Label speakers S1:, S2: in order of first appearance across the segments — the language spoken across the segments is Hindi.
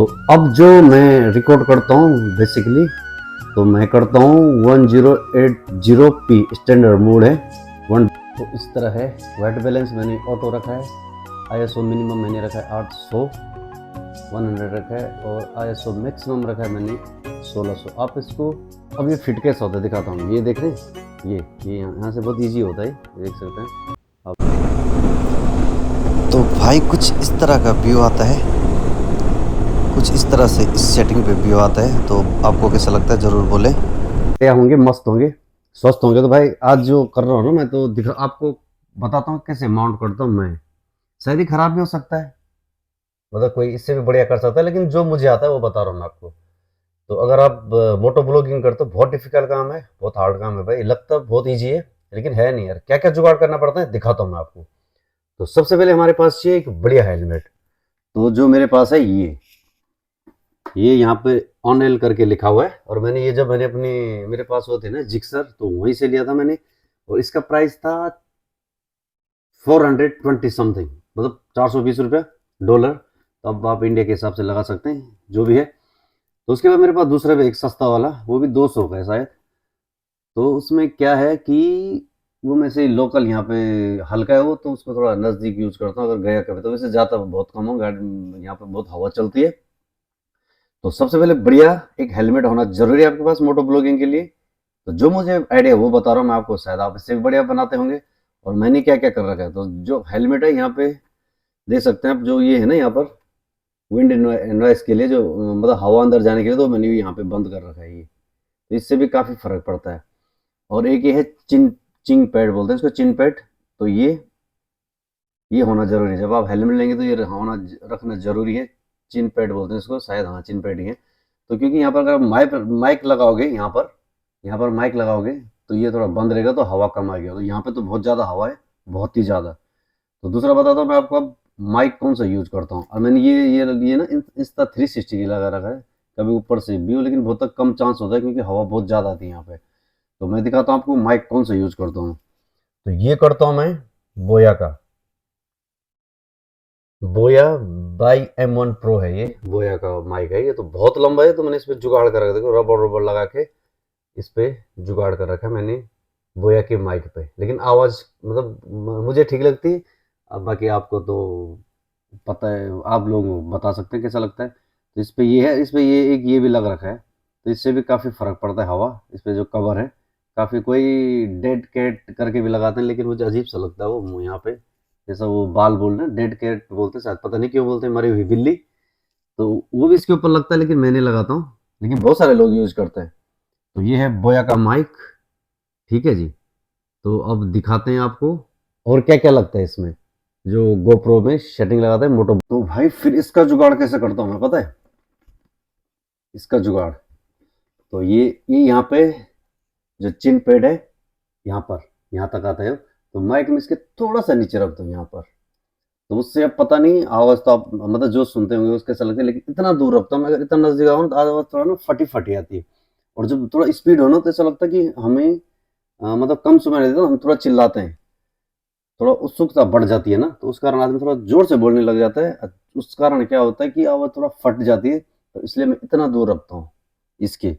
S1: तो अब जो मैं रिकॉर्ड करता हूँ बेसिकली, तो मैं करता हूँ 1080p स्टैंडर्ड मोड है वन। तो इस तरह है। वाइट बैलेंस मैंने ऑटो रखा है। ISO मिनिमम मैंने रखा है 800, 100 रखा है, और ISO मैक्सिमम रखा है मैंने 1600। आप इसको अब ये फिट कैसा होता है दिखाता हूँ। ये देख रहे हैं, ये यहाँ से बहुत ईजी होता है, ये देख सकते हैं आप।
S2: तो भाई कुछ इस तरह का व्यू आता है, कुछ इस तरह से इस सेटिंग पे व्यू आता है। तो आपको कैसा लगता है ज़रूर बोले।
S1: क्या होंगे, मस्त होंगे, स्वस्थ होंगे। तो भाई आज जो कर रहा हूँ ना मैं, तो दिखा आपको बताता हूँ कैसे माउंट करता हूँ मैं। शायद ही खराब भी हो सकता है, मतलब कोई इससे भी बढ़िया कर सकता है, लेकिन जो मुझे आता है वो बता रहा हूँ मैं आपको। तो अगर आप मोटो ब्लॉगिंग करते हो, बहुत डिफिकल्ट काम है, बहुत हार्ड काम है भाई। लगता बहुत ईजी है लेकिन है नहीं यार। क्या क्या जुगाड़ करना पड़ता है दिखाता हूँ मैं आपको। तो सबसे पहले हमारे पास चाहिए एक बढ़िया हेलमेट। तो जो मेरे पास है ये यहाँ पे ऑन एल करके लिखा हुआ है, और मैंने ये जब मैंने अपने मेरे पास वो थे ना जिक्सर, तो वहीं से लिया था मैंने। और इसका प्राइस था 420 समथिंग, मतलब 420 रुपया डॉलर। तो अब आप इंडिया के हिसाब से लगा सकते हैं जो भी है। तो उसके बाद मेरे पास दूसरा भी एक सस्ता वाला, वो भी 200 का है शायद। तो उसमें क्या है कि वो मैं से लोकल यहाँ पे हल्का है वो, तो उसको थोड़ा नज़दीक यूज करता हूँ अगर गया कभी। तो वैसे जाता बहुत कम हूँ, गाड़ी यहाँ पे बहुत हवा चलती है। तो सबसे पहले बढ़िया एक हेलमेट होना जरूरी है आपके पास मोटो ब्लॉगिंग के लिए। तो जो मुझे आइडिया वो बता रहा हूँ मैं आपको, शायद आप इससे भी बढ़िया बनाते होंगे। और मैंने क्या क्या कर रखा है, तो जो हेलमेट है यहाँ पे देख सकते हैं आप, जो ये है ना यहाँ पर विंड नॉइस के लिए, जो मतलब हवा अंदर जाने के लिए, तो मैंने भी यहाँ पे बंद कर रखा है ये। तो इससे भी काफ़ी फर्क पड़ता है। और एक ये है चिंग पैड बोलते हैं इसको, चिन पैड। तो ये होना जरूरी है। जब आप हेलमेट लेंगे तो ये होना रखना जरूरी है। चिन पैड बोलते हैं इसको शायद, हाँ चिन पैड ही है। तो क्योंकि यहाँ पर अगर आप माइक माइक लगाओगे, यहाँ पर माइक लगाओगे, तो ये थोड़ा बंद रहेगा तो हवा कम आएगी। तो यहाँ पे तो बहुत ज़्यादा हवा है, बहुत ही ज़्यादा। तो दूसरा बताता हूँ मैं आपको अब माइक कौन सा यूज करता हूँ। और मैंने ये ना इंस्टा 360 की लगा रखा है। कभी ऊपर से व्यू, लेकिन बहुत तक कम चांस होता है क्योंकि हवा बहुत ज़्यादा आती है यहाँ पे। तो मैं दिखाता हूँ आपको माइक कौन सा यूज करता हूँ। तो ये करता हूँ मैं बोया का, बोया बाई M1 प्रो है ये। बोया का माइक है ये, तो बहुत लंबा है। तो मैंने इस पे जुगाड़ कर रखा, देखो रबर रबर लगा के इस पे जुगाड़ कर रखा है मैंने बोया के माइक पे। लेकिन आवाज़ मतलब मुझे ठीक लगती है। अब बाकी आपको तो पता है, आप लोग बता सकते हैं कैसा लगता है। तो इस पे ये है, इस पे ये एक ये भी लग रखा है। तो इससे भी काफ़ी फ़र्क पड़ता है हवा। इस पे जो कवर है, काफ़ी कोई डेड कैट करके भी लगाते हैं, लेकिन मुझे अजीब सा लगता है वो यहाँ पे। जैसा वो बाल बोल रहे हैं, डेड कैट बोलते हैं शायद, पता नहीं क्यों बोलते हैं, मरी हुई बिल्ली। तो वो भी इसके ऊपर लगता है, लेकिन मैं नहीं लगाता हूँ। लेकिन बहुत सारे लोग यूज़ करते हैं। तो ये है बोया का माइक। ठीक है जी। तो अब दिखाते हैं आपको और क्या क्या लगता है इसमें, जो गोप्रो में सेटिंग लगाता है मोटो। तो भाई फिर इसका जुगाड़ कैसे करता हूँ मैं, पता है इसका जुगाड़। तो ये यहाँ पे जो चिन पैड है, यहाँ पर यहाँ तक आता है। तो माइक में इसके थोड़ा सा नीचे रखता हूँ यहाँ पर। तो उससे अब पता नहीं आवाज़ तो आप मतलब जो सुनते होंगे उसके कैसा लगता है, लेकिन इतना दूर रखता हूँ मैं। अगर इतना नजदीक आऊँ तो आवाज़ थोड़ा ना फटी फटी आती है। और जब थोड़ा स्पीड हो ना, तो ऐसा लगता है कि हमें मतलब कम सुनाई देता है, हम थोड़ा चिल्लाते हैं, थोड़ा उत्सुकता बढ़ जाती है ना, तो उस कारण आदमी थोड़ा जोर से बोलने लग जाता है। उस कारण क्या होता है कि आवाज़ थोड़ा फट जाती है। तो इसलिए मैं इतना दूर रखता हूँ इसके।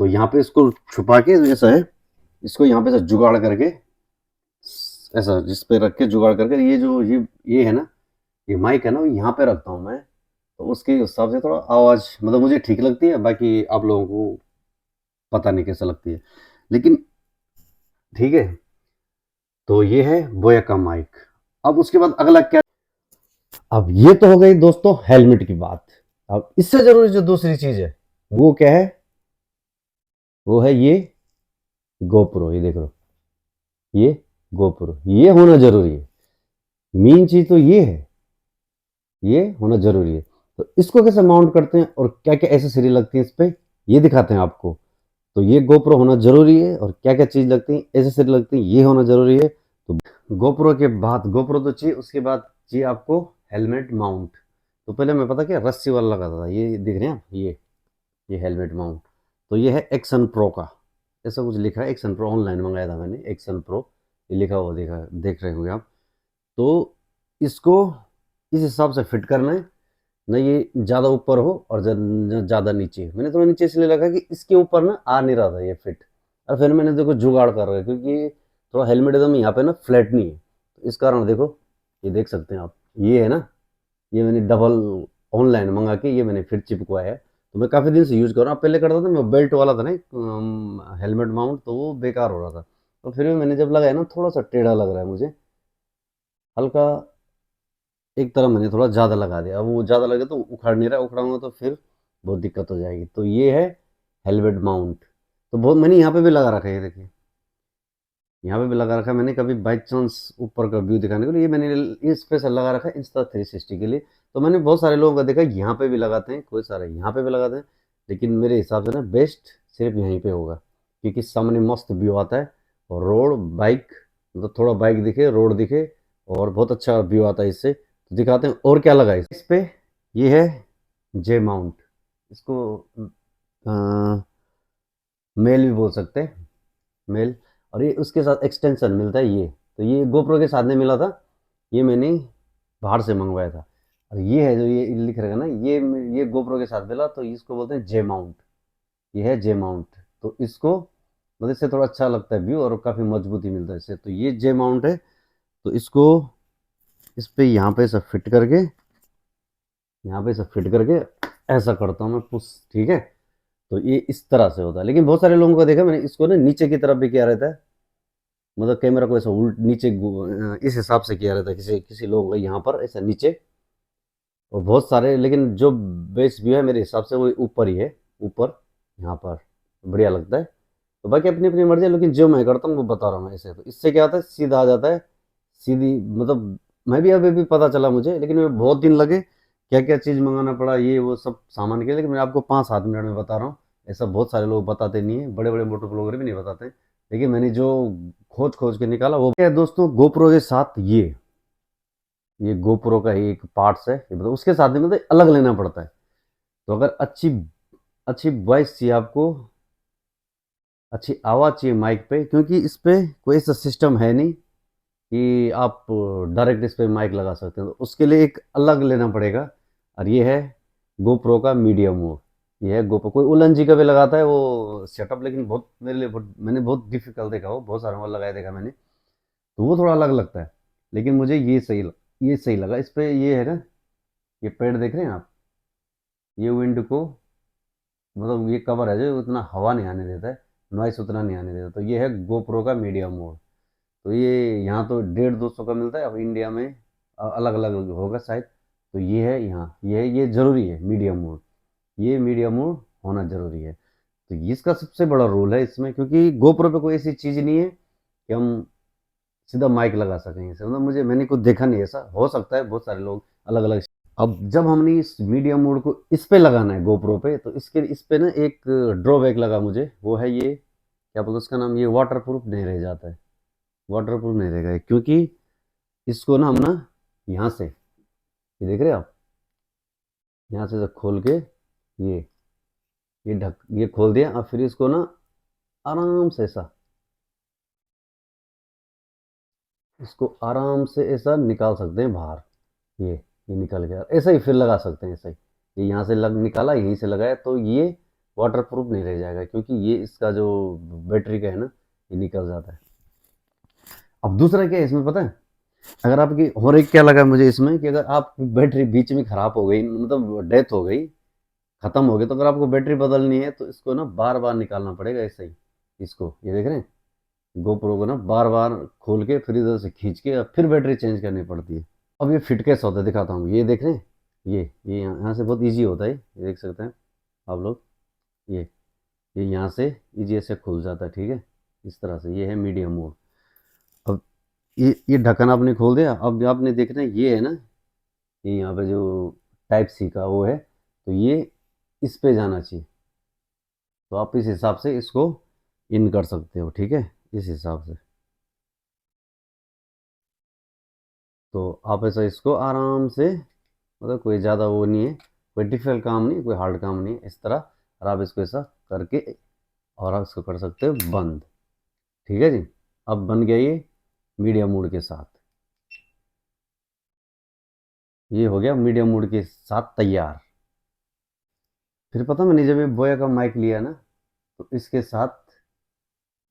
S1: तो यहाँ पे इसको छुपा के ऐसा है, इसको यहाँ पे से जुगाड़ करके ऐसा जिस पे रख के जुगाड़ करके, ये जो ये है ना, ये माइक है ना, यहाँ पे रखता हूँ मैं। तो उसके हिसाब से थोड़ा आवाज़ मतलब मुझे ठीक लगती है। बाकी आप लोगों को पता नहीं कैसा लगती है, लेकिन ठीक है। तो ये है बोया का माइक। अब उसके बाद अगला क्या, अब ये तो हो गई दोस्तों हेलमेट की बात। अब इससे जरूरी जो दूसरी चीज है वो क्या है, वो है ये गोप्रो। ये देख लो, ये गोप्रो ये होना जरूरी है। मेन चीज तो ये है, ये होना जरूरी है। तो इसको कैसे माउंट करते हैं और क्या क्या एसेसरी लगती है इस पे, ये दिखाते हैं आपको। तो ये गोप्रो होना जरूरी है, और क्या क्या चीज लगती है एसेसरी लगती है, ये होना जरूरी है। तो गोप्रो के बाद, गोप्रो तो चाहिए, उसके बाद चाहिए आपको हेलमेट माउंट। तो पहले मैं पता क्या रस्सी वाला लगाता था, ये दिख रहे हैं आप, ये हेलमेट माउंट। तो ये है एक्शन प्रो का, ऐसा कुछ लिखा है एक्शन प्रो। ऑनलाइन मंगाया था मैंने एक्शन प्रो, ये लिखा हुआ देखा देख रहे होंगे आप। तो इसको इस हिसाब से फिट करना है। ना ये ज़्यादा ऊपर हो और ज़्यादा नीचे। मैंने थोड़ा नीचे इसलिए रखा कि इसके ऊपर ना आ नहीं रहा था ये फिट। और फिर मैंने देखो जुगाड़ कर रहा है, क्योंकि थोड़ा हेलमेट एकदम यहाँ पे ना फ्लैट नहीं है, तो इस कारण देखो, ये देख सकते हैं आप, ये है ना, ये मैंने डबल ऑनलाइन मंगा के ये मैंने फिर चिपकवाया है। तो मैं काफ़ी दिन से यूज़ कर रहा हूँ। पहले करता था मैं बेल्ट वाला था ना हेलमेट माउंट, तो वो बेकार हो रहा था। तो फिर भी मैंने जब लगाया ना, थोड़ा सा टेढ़ा लग रहा है मुझे, हल्का एक तरफ मैंने थोड़ा ज़्यादा लगा दिया। अब वो ज़्यादा लगे तो उखाड़ नहीं रहा, उखड़ाऊंगा तो फिर बहुत दिक्कत हो जाएगी। तो ये है हेलमेट माउंट। तो बहुत मैंने यहाँ पे भी लगा रखा है, ये देखिए, यहाँ पे भी लगा रखा है मैंने, कभी बाई चांस ऊपर का व्यू दिखाने के लिए। ये मैंने ये स्पेशल लगा रखा है Insta360 के लिए। तो मैंने बहुत सारे लोगों का देखा यहाँ पे भी लगाते हैं, कोई सारे यहाँ पे भी लगाते हैं, लेकिन मेरे हिसाब से ना बेस्ट सिर्फ यहीं पे होगा, क्योंकि सामने मस्त व्यू आता है, और रोड बाइक, मतलब थोड़ा बाइक दिखे, रोड दिखे, और बहुत अच्छा व्यू आता है इससे। तो दिखाते हैं और क्या लगा है इस पे। ये है जे माउंट, इसको मेल भी बोल सकते हैं, मेल। और ये उसके साथ एक्सटेंशन मिलता है ये। तो ये गोप्रो के साथ में मिला था, ये मैंने बाहर से मंगवाया था। और ये है जो ये लिख रहेगा ना, ये गोप्रो के साथ मिला, तो इसको बोलते हैं जे माउंट। ये है जे माउंट। तो इसको मतलब इससे थोड़ा अच्छा लगता है व्यू, और काफ़ी मजबूती मिलता है इससे। तो ये जे माउंट है। तो इसको इस पे यहाँ पे सब फिट करके, यहाँ पे सब फिट करके ऐसा करता हूँ मैं पुश, ठीक है। तो ये इस तरह से होता है, लेकिन बहुत सारे लोगों को देखा मैंने, इसको ना नीचे की तरफ भी किया रहता है, मतलब कैमरा को ऐसा उल्ट नीचे इस हिसाब से किया रहता है, किसी किसी लोगों का यहाँ पर ऐसा नीचे, और बहुत सारे, लेकिन जो बेस्ट व्यू है मेरे हिसाब से वो ऊपर ही है, ऊपर यहाँ पर बढ़िया लगता है। तो बाकी अपनी अपनी मर्जी है, लेकिन जो मैं करता हूँ वो बता रहा हूँ मैं ऐसे। तो इससे क्या होता है, सीधा आ जाता है, सीधी मतलब। मैं भी अभी भी पता चला मुझे, लेकिन मैं बहुत दिन लगे, क्या क्या चीज़ मंगाना पड़ा, ये वो सब सामान के, लेकिन मैं आपको 5-7 मिनट में बता रहा हूँ। ऐसा बहुत सारे लोग बताते नहीं है, बड़े बड़े मोटो ब्लॉगर भी नहीं बताते, लेकिन मैंने जो खोज खोज के निकाला वो क्या है दोस्तों, गोप्रो के साथ ये गोप्रो का ही एक पार्ट्स है, ये मतलब उसके साथ में मतलब अलग लेना पड़ता है। तो अगर अच्छी अच्छी वॉइस चाहिए आपको, अच्छी आवाज़ चाहिए माइक पे, क्योंकि इस पे कोई ऐसा सिस्टम है नहीं कि आप डायरेक्ट इस पे माइक लगा सकते हैं, तो उसके लिए एक अलग लेना पड़ेगा। और ये है गोप्रो का मीडियम मोड। ये है गोप्रो, कोई उलन जी का भी लगाता है वो सेटअप, लेकिन बहुत मेरे लिए मैंने बहुत डिफिकल्ट देखा, वो बहुत सारे लगाया देखा मैंने, तो वो थोड़ा अलग लगता है। लेकिन मुझे ये सही लगा इस पे। ये है ना, ये पेड़ देख रहे हैं आप, ये विंड को मतलब ये कवर है जो उतना हवा नहीं आने देता है, नॉइस उतना नहीं आने देता। तो ये है गोप्रो का मीडियम मोड। तो ये यहाँ तो 150-200 का मिलता है, अब इंडिया में अलग अलग होगा शायद। तो ये है यहाँ, ये ज़रूरी है मीडियम मोड, ये मीडियम मोड होना ज़रूरी है। तो इसका सबसे बड़ा रोल है इसमें, क्योंकि गोप्रो पे कोई ऐसी चीज़ नहीं है कि हम सीधा माइक लगा सकें इसे, मतलब मैंने कुछ देखा नहीं ऐसा, हो सकता है बहुत सारे लोग अलग अलग। अब जब हमने इस मीडियम मोड को इस पे लगाना है गोप्रो पे, तो इसके इस पे ना एक ड्रॉबैक लगा मुझे, वो है ये क्या बोलते हैं उसका नाम, ये वाटर प्रूफ नहीं रह जाता है, वाटर प्रूफ नहीं रहेगा ये, क्योंकि इसको ना हम ना यहाँ से, ये देख रहे हैं आप, यहाँ से खोल के ये ये खोल दिया, और फिर इसको ना आराम से ऐसा, इसको आराम से ऐसा निकाल सकते हैं बाहर। ये निकल गया, ऐसा ही फिर लगा सकते हैं ऐसा ही। ये यहाँ से लग निकाला, यहीं से लगाया, तो ये वाटर प्रूफ नहीं रह जाएगा, क्योंकि ये इसका जो बैटरी का है ना, ये निकल जाता है। अब दूसरा क्या है इसमें पता है, अगर आपकी, और एक क्या लगा मुझे इसमें, कि अगर आप बैटरी बीच में खराब हो गई, मतलब डेथ हो गई, खत्म हो गई, तो अगर आपको बैटरी बदलनी है तो इसको ना बार बार निकालना पड़ेगा ऐसे ही। इसको ये देख रहे हैं, गोप्रो को ना बार बार खोल के फिर इधर से खींच के फिर बैटरी चेंज करनी पड़ती है। अब ये फिट कैसे होता है दिखाता हूँ, ये देख रहे हैं, ये यहाँ से बहुत इजी होता है, ये देख सकते हैं आप लोग, ये ये यहाँ से इजी ऐसे खुल जाता है, ठीक है, इस तरह से। ये है मीडियम मोड। अब ये ढक्कन आपने खोल दिया, अब आपने देखना है ये है ना, ये यहाँ पे जो टाइप सी का वो है, तो ये इस पे जाना चाहिए। तो आप इस हिसाब से इसको इन कर सकते हो, ठीक है, इस हिसाब से। तो आप ऐसा इसको आराम से, मतलब कोई ज़्यादा वो नहीं है, कोई डिफिकल्ट काम नहीं, कोई हार्ड काम नहीं, इस तरह। और आप इसको ऐसा करके और आप इसको कर सकते हो बंद, ठीक है जी। अब बन गया ये मीडियम मोड के साथ, ये हो गया मीडियम मोड के साथ तैयार। फिर पता मैंने जब ये बोया का माइक लिया ना, तो इसके साथ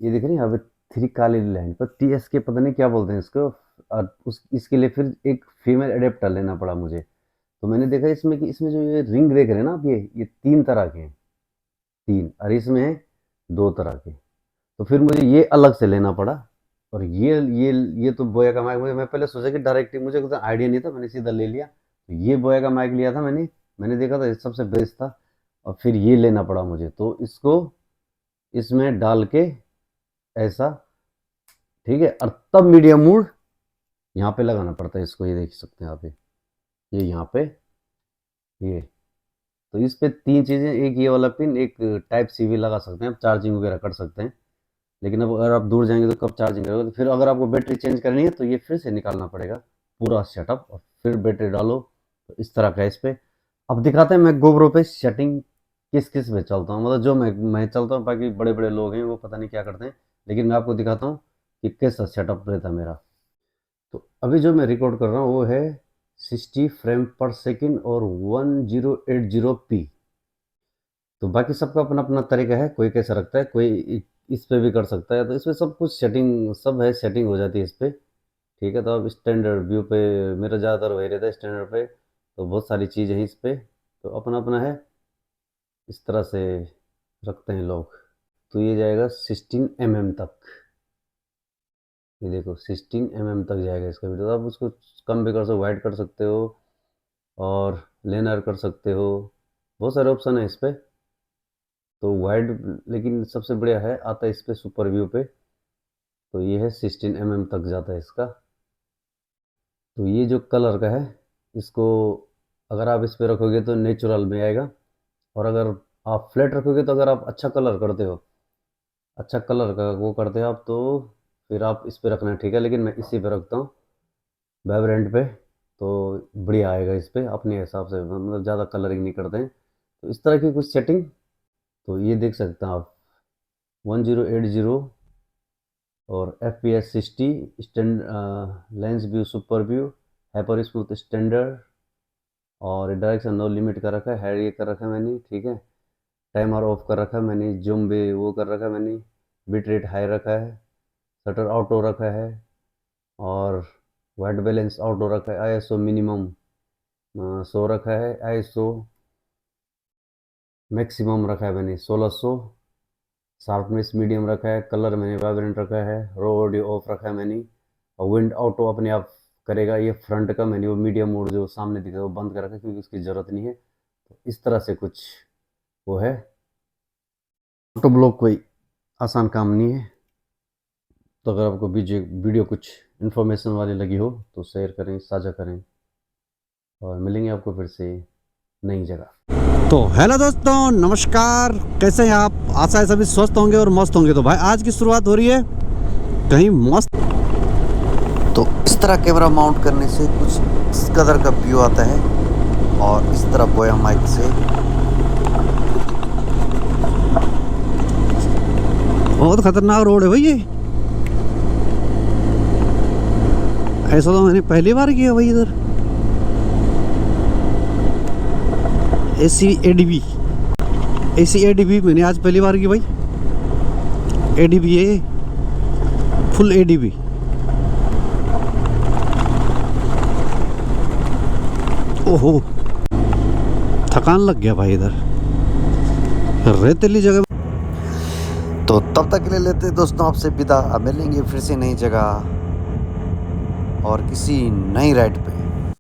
S1: ये दिख रही है यहाँ पे 3 काली लाइन पर TS के पता नहीं क्या बोलते हैं इसको। और इसके लिए फिर एक फीमेल एडेप्टर लेना पड़ा मुझे। तो मैंने देखा इसमें कि इसमें जो ये रिंग देख रहे हैं ना आप, ये 3 तरह के हैं, 3, और इसमें है 2 तरह के। तो फिर मुझे ये अलग से लेना पड़ा। और ये तो बोया का माइक मुझे, मैं पहले सोचा कि डायरेक्ट, मुझे कुछ आइडिया नहीं था, मैंने सीधा ले लिया। तो ये बोया का माइक लिया था मैंने देखा था ये सबसे बेस्ट था। और फिर ये लेना पड़ा मुझे, तो इसको इसमें डाल के ऐसा, ठीक है, और तब मीडियम मोड यहाँ पे लगाना पड़ता है इसको। ये देख सकते हैं आप, ये यहाँ पे, ये तो इस पे 3 चीज़ें, एक ये वाला पिन, एक टाइप सी भी लगा सकते हैं, आप चार्जिंग वगैरह कर सकते हैं। लेकिन अब अगर आप दूर जाएंगे तो कब चार्जिंग करोगे, तो फिर अगर आपको बैटरी चेंज करनी है तो ये फिर से निकालना पड़ेगा पूरा सेटअप, और फिर बैटरी डालो। तो इस तरह का इस पे अब दिखाते हैं मैं गोप्रो पे सेटिंग किस किस पे चलता हूँ, मतलब जो मैं चलता हूँ। बाकी बड़े बड़े लोग हैं वो पता नहीं क्या करते हैं, लेकिन मैं आपको दिखाता हूँ कि कैसा सेटअप रहता है मेरा। तो अभी जो मैं रिकॉर्ड कर रहा हूँ वो है 60 फ्रेम पर सेकंड और 1080p। तो बाकी सबका अपना अपना तरीका है, कोई कैसा रखता है, कोई इस पे भी कर सकता है। तो इसमें सब कुछ सेटिंग सब है, सेटिंग हो जाती है इस पे, ठीक है। तो अब स्टैंडर्ड व्यू पे मेरा ज़्यादातर वही रहता है, स्टैंडर्ड पे तो बहुत सारी चीज़ें हैं इस पे, तो अपना अपना है, इस तरह से रखते हैं लोग। तो ये जाएगा 16 mm तक, ये देखो 16 mm तक जाएगा इसका वीडियो। तो आप उसको कम भी कर सकते हो, वाइड कर सकते हो और लेनर कर सकते हो, बहुत सारे ऑप्शन है इस पे। तो वाइड, लेकिन सबसे बढ़िया है आता है इस पे सुपर व्यू पे, तो ये है 16 mm तक जाता है इसका। तो ये जो कलर का है, इसको अगर आप इस पे रखोगे तो नेचुरल में आएगा, और अगर आप फ्लैट रखोगे तो अगर आप अच्छा कलर करते हो, अच्छा कलर का वो करते हो आप, तो फिर आप इस पे रखना, ठीक है। लेकिन मैं इसी पे रखता हूँ, वाइब्रेंट पे, तो बढ़िया आएगा इस पे अपने हिसाब से, मतलब ज़्यादा कलरिंग नहीं करते हैं। तो इस तरह की कुछ सेटिंग, तो ये देख सकते हैं आप 1080 और FPS 60 stand, lens view super view, hyper smooth standard, और डायरेक्शन नो लिमिट कर रखा है, हेड ये कर रखा है मैंने, ठीक है। टाइमर ऑफ कर रखा है मैंने, जूम भी वो कर रखा है मैंने, बिट रेट हाई रखा है, शटर ऑटो रखा है, और वाइट बैलेंस ऑटो रखा है, ISO मिनिमम 100 रखा है, ISO मैक्सिमम रखा है मैंने 1600, शार्पनेस मीडियम रखा है, कलर मैंने वाइब्रेंट रखा है, रो ऑडियो ऑफ रखा है मैंने, और विंड ऑटो अपने आप करेगा। ये फ्रंट का मैंने वो मीडियम मोड जो सामने दिखा है वो बंद कर रखा है, क्योंकि उसकी ज़रूरत नहीं है। तो इस तरह से कुछ वो है। ऑटो ब्लॉक कोई आसान काम नहीं है। तो अगर आपको वीडियो कुछ इन्फॉर्मेशन वाली लगी हो तो शेयर करें, साझा करें, और मिलेंगे आपको फिर से नई जगह।
S2: तो हेलो दोस्तों, नमस्कार। कैसे हैं आप? आशा है सभी स्वस्थ होंगे और मस्त होंगे। तो भाई आज की शुरुआत हो रही है कहीं मस्त। तो इस तरह कैमरा माउंट करने से कुछ इस कदर का व्यू आता है, और इस तरह बोया माइक से बहुत खतरनाक रोड है भाई ये। ऐसा तो मैंने पहली बार किया भाई इधर। AC ADB मैंने आज पहली बार की भाई। ADB है, फुल ADB। ओहो, थकान लग गया भाई इधर रेतीली जगह। तो तब तक के लिए लेते हैं दोस्तों आपसे विदा। अब मिलेंगे फिर से नई जगह और किसी नई राइड पे।